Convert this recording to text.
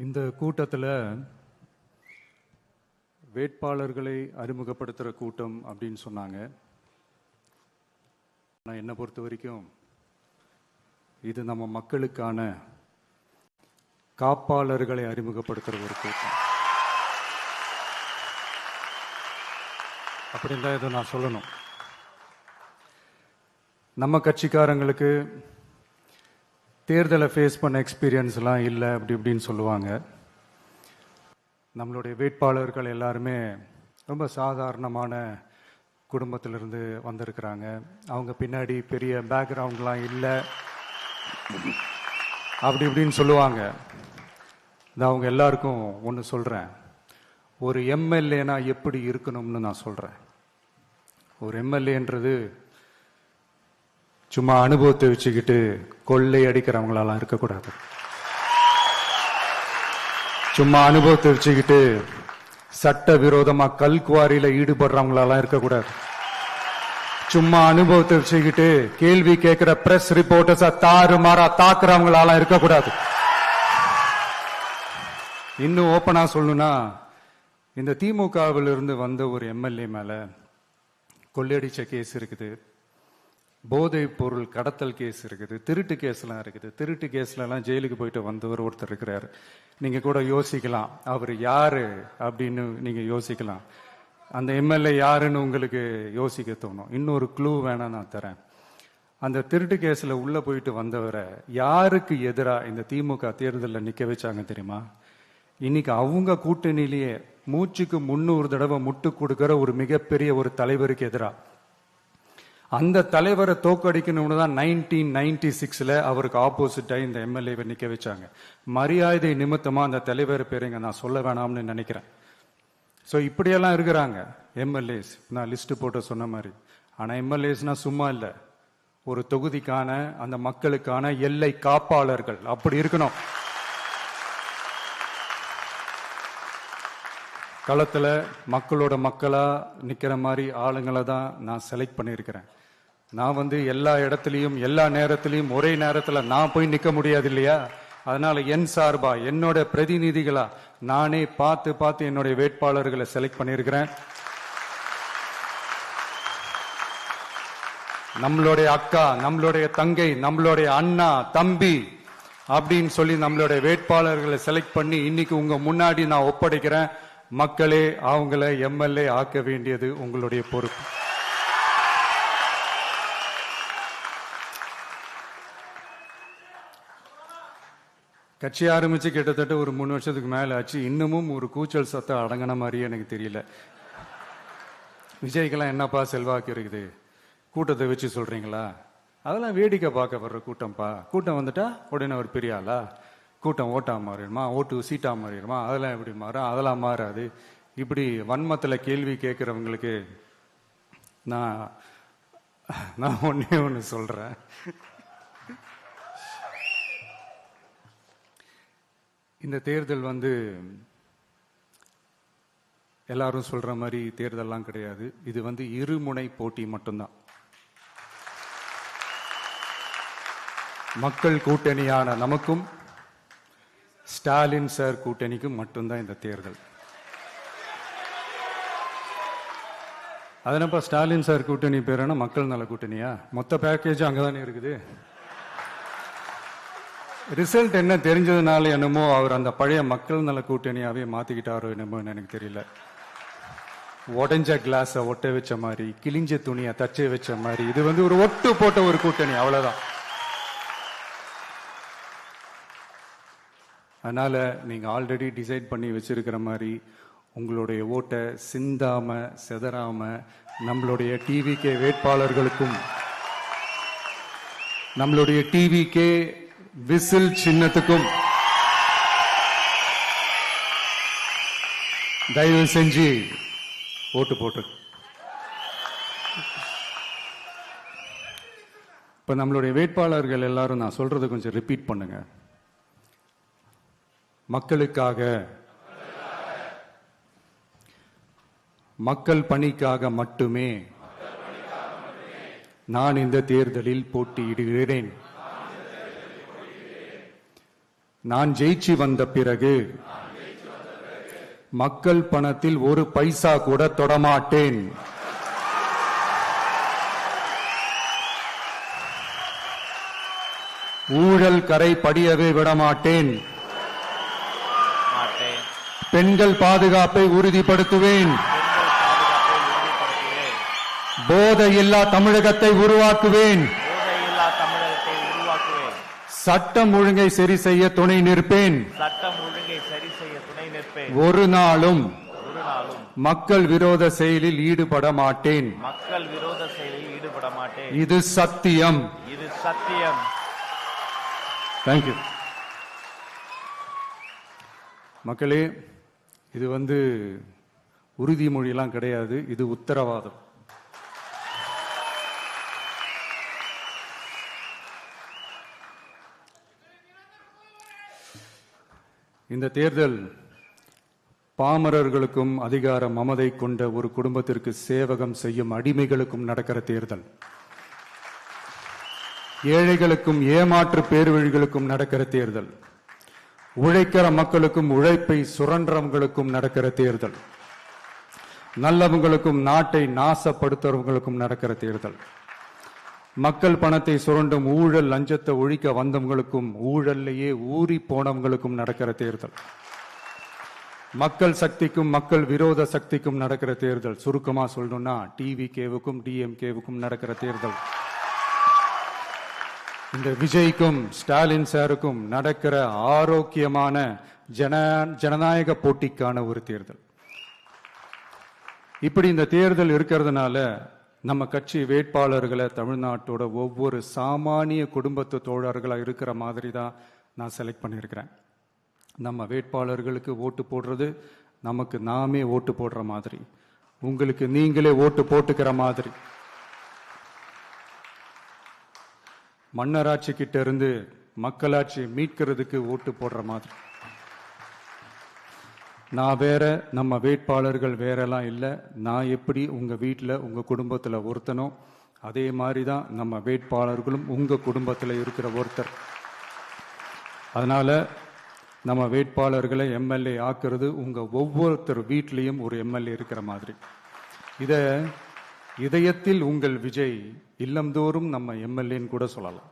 இந்த கூட்டத்தில் வேட்பாளர்களை அறிமுகப்படுத்துகிற கூட்டம் அப்படின்னு சொன்னாங்க. ஆனால் என்னை பொறுத்த வரைக்கும் இது நம்ம மக்களுக்கான காப்பாளர்களை அறிமுகப்படுத்துகிற ஒரு கூட்டம் அப்படின்னு தான் இதை நான் சொல்லணும். நம்ம கட்சிக்காரங்களுக்கு தேர்தலை ஃபேஸ் பண்ண எக்ஸ்பீரியன்ஸ்லாம் இல்லை அப்படி இப்படின்னு சொல்லுவாங்க. நம்மளுடைய வேட்பாளர்கள் எல்லாருமே ரொம்ப சாதாரணமான குடும்பத்திலிருந்து வந்திருக்கிறாங்க. அவங்க பின்னாடி பெரிய பேக்ரவுண்ட்லாம் இல்லை அப்படி இப்படின்னு சொல்லுவாங்க. நான் அவங்க எல்லாருக்கும் ஒன்று சொல்கிறேன், ஒரு எம்எல்ஏனா எப்படி இருக்கணும்னு நான் சொல்கிறேன். ஒரு எம்எல்ஏன்றது சும்மா அனுபவத்தை வச்சுக்கிட்டு கொள்ளை அடிக்கிறவங்களாலாம் இருக்கக்கூடாது. சும்மா அனுபவத்தை வச்சுக்கிட்டு சட்ட விரோதமா கல்குவாரியில ஈடுபடுறவங்களாலாம் இருக்கக்கூடாது. சும்மா அனுபவத்தை வச்சுக்கிட்டு கேள்வி கேட்கிற பிரஸ் ரிப்போர்ட்டர்ஸா தாறுமாறா தாக்குறவங்களாலாம் இருக்கக்கூடாது. இன்னும் ஓப்பனா சொல்லணும்னா, இந்த திமுகவில் இருந்து வந்த ஒரு எம்எல்ஏ மேல கொள்ளையடிச்ச கேஸ் இருக்குது, போதைப் பொருள் கடத்தல் கேஸ் இருக்குது, திருட்டு கேஸ்லாம் இருக்குது. திருட்டு கேஸ்லாம் ஜெயிலுக்கு போயிட்டு வந்தவர் ஒருத்தர் இருக்கிறார். நீங்க கூட யோசிக்கலாம் அவர் யாரு அப்படின்னு. நீங்க யோசிக்கலாம் அந்த எம்எல்ஏ யாருன்னு உங்களுக்கு யோசிக்க தோணும். இன்னொரு க்ளூ வேணா நான் தரேன். அந்த திருட்டு கேஸ்ல உள்ள போயிட்டு வந்தவரை யாருக்கு எதிராக இந்த திமுக தேர்தலில் நிக்க வச்சாங்க தெரியுமா? இன்னைக்கு அவங்க கூட்டணியிலேயே மூச்சுக்கு 300 தடவை முட்டு கொடுக்கிற ஒரு மிகப்பெரிய ஒரு தலைவருக்கு எதிராக. அந்த தலைவரை தோக்கடிக்கணும்னு தான் 1996 அவருக்கு ஆப்போசிட்டாக இந்த எம்எல்ஏவை நிக்க வச்சாங்க. மரியாதை நிமித்தமா அந்த தலைவர் பேருங்க நான் சொல்ல வேணாம்னு நினைக்கிறேன். ஸோ இப்படியெல்லாம் இருக்கிறாங்க எம்எல்ஏஸ், நான் லிஸ்ட் போட்டு சொன்ன மாதிரி. ஆனால் எம்எல்ஏஸ்னா சும்மா இல்லை, ஒரு தொகுதிக்கான அந்த மக்களுக்கான எல்லை காப்பாளர்கள். அப்படி இருக்கணும். களத்துல மக்களோட மக்களா நிக்கிற மாதிரி ஆளுங்களை தான் நான் செலக்ட் பண்ணியிருக்கிறேன். நான் எல்லா இடத்துலையும் எல்லா நேரத்திலையும் ஒரே நேரத்தில் நான் போய் நிற்க முடியாது இல்லையா? அதனால என் சார்பா என்னோட பிரதிநிதிகளா நானே பார்த்து என்னுடைய வேட்பாளர்களை செலக்ட் பண்ணியிருக்கிறேன். நம்மளுடைய அக்கா, நம்மளுடைய தங்கை, நம்மளுடைய அண்ணா, தம்பி அப்படின்னு சொல்லி நம்மளுடைய வேட்பாளர்களை செலக்ட் பண்ணி இன்னைக்கு உங்க முன்னாடி நான் ஒப்படைக்கிறேன். மக்களே, அவங்கள எம்எல்ஏ ஆக்க வேண்டியது உங்களுடைய பொறுப்பு. கட்சி ஆரம்பிச்சு கிட்டத்தட்ட ஒரு 3 வருஷத்துக்கு மேல ஆச்சு. இன்னமும் ஒரு கூச்சல் சத்தம் அடங்கின மாதிரியே எனக்கு தெரியல. விஜய்க்கெல்லாம் என்னப்பா செல்வாக்கு இருக்குது, கூட்டத்தை வச்சு சொல்றீங்களா? அதெல்லாம் வேடிக்கை பார்க்க வர்ற கூட்டம்ப்பா. கூட்டம் வந்துட்டா உடனே ஒரு பெரிய ஆளா? கூட்டம் ஓட்டா மாறிடுமா, ஓட்டு சீட்டா மாறிடுமா? அதெல்லாம் எப்படி மாறும்? அதெல்லாம் மாறாது. இப்படி வன்மத்தில் கேள்வி கேட்கிறவங்களுக்கு நான் ஒன்னே ஒன்று சொல்றேன். இந்த தேர்தல் எல்லாரும் சொல்ற மாதிரி தேர்தல்லாம் கிடையாது. இது இருமுனை போட்டி மட்டும்தான். மக்கள் கூட்டணியான நமக்கும் ஸ்டாலின் சார் கூட்டணிக்கும் மட்டும்தான் இந்த தேர்தல். அதனப்பா ஸ்டாலின் சார் கூட்டணி பேருனா மக்கள் நல கூட்டணியா? மொத்த பேக்கேஜ் அங்கதானே இருக்குது. ரிசல்ட் என்ன தெரிஞ்சதுனால என்னமோ அவர் அந்த பழைய மக்கள் நல கூட்டணியாவே மாத்திக்கிட்டாரோ என்னமோ எனக்கு தெரியல. உடஞ்ச கிளாஸ ஒட்ட வச்ச மாதிரி, கிழிஞ்ச துணியை தச்சை வச்ச மாதிரி, இது ஒரு ஒட்டு போட்ட ஒரு கூட்டணி, அவ்வளவுதான். அதனால நீங்க ஆல்ரெடி டிசைட் பண்ணி வச்சிருக்கிற மாதிரி உங்களுடைய ஓட்டை சிந்தாம செதறாம நம்மளுடைய டிவிகே வேட்பாளர்களுக்கும் நம்மளுடைய டிவிகே விசில் சின்னத்துக்கும் தயவு செஞ்சு ஓட்டு போட்டு. இப்ப நம்மளுடைய வேட்பாளர்கள் எல்லாரும் நான் சொல்றதை கொஞ்சம் ரிப்பீட் பண்ணுங்க. மக்களுக்காக, மக்கள் பணிக்காக மட்டுமே நான் இந்த தேர்தலில் போட்டியிடுகிறேன். நான் ஜெயிச்சு வந்த பிறகு மக்கள் பணத்தில் ஒரு பைசா கூட தொடமாட்டேன். ஊழல் கரை படியவே விடமாட்டேன். பெண்கள் பாதுகாப்பை உறுதிப்படுத்துவேன். போதையில்லா தமிழகத்தை உருவாக்குவேன். சட்டம் ஒழுங்கை சரி செய்ய துணை நிற்பேன். ஒரு நாளும் மக்கள் விரோத செயலில் ஈடுபட மாட்டேன். இது சத்தியம். தேங்க்யூ. மக்களே, இது உறுதிமொழியெல்லாம் கிடையாது, இது உத்தரவாதம். இந்த தேர்தல் பாமரர்களுக்கும் அதிகார மமதை கொண்ட ஒரு குடும்பத்திற்கு சேவகம் செய்யும் அடிமைகளுக்கும் நடக்கிற தேர்தல். ஏழைகளுக்கும் ஏமாற்று பேர்வழிகளுக்கும் நடக்கிற தேர்தல். உழைக்கிற மக்களுக்கும் உழைப்பை சுரண்டவங்களுக்கும் நடக்கிற தேர்தல். நல்லவங்களுக்கும் நாட்டை நாசப்படுத்துறவங்களுக்கும் நடக்கிற தேர்தல். மக்கள் பணத்தை சுரண்டும் ஊழல் லஞ்சத்தை ஒழிக்க வந்தவங்களுக்கும் ஊழல்லையே ஊறி போனவங்களுக்கும் நடக்கிற தேர்தல். மக்கள் சக்திக்கும் மக்கள் விரோத சக்திக்கும் நடக்கிற தேர்தல். சுருக்கமா சொல்லணும்னா டிவிகேவுக்கும் டிஎம்கேவுக்கும் நடக்கிற தேர்தல். இந்த விஜய்க்கும் ஸ்டாலின் சாருக்கும் நடக்கிற ஆரோக்கியமான ஜனநாயக போட்டிக்கான ஒரு தேர்தல். இப்படி இந்த தேர்தல் இருக்கிறதுனால நம்ம கட்சி வேட்பாளர்களை தமிழ்நாட்டோட ஒவ்வொரு சாமானிய குடும்பத்து தோழர்களா இருக்கிற மாதிரி தான் நான் செலக்ட் பண்ணியிருக்கிறேன். நம்ம வேட்பாளர்களுக்கு ஓட்டு போடுறது நமக்கு நாமே ஓட்டு போடுற மாதிரி, உங்களுக்கு நீங்களே ஓட்டு போட்டுக்கிற மாதிரி. மன்னராட்சி கிட்ட இருந்து மக்களாட்சி மீட்கிறதுக்கு ஓட்டு போடுற மாதிரி. நான் வேற, நம்ம வேட்பாளர்கள் வேறெல்லாம் இல்லை. நான் எப்படி உங்க வீட்டில் உங்க குடும்பத்தில் ஒருத்தனோ அதே மாதிரி தான் நம்ம வேட்பாளர்களும் உங்க குடும்பத்தில் இருக்கிற ஒருத்தர். அதனால நம்ம வேட்பாளர்களை எம்எல்ஏ ஆக்குறது உங்க ஒவ்வொருத்தர் வீட்லேயும் ஒரு எம்எல்ஏ இருக்கிற மாதிரி. இதயத்தில் உங்கள் விஜய் இல்லந்தோறும் நம்ம எம்எல்ஏன்னு கூட சொல்லலாம்.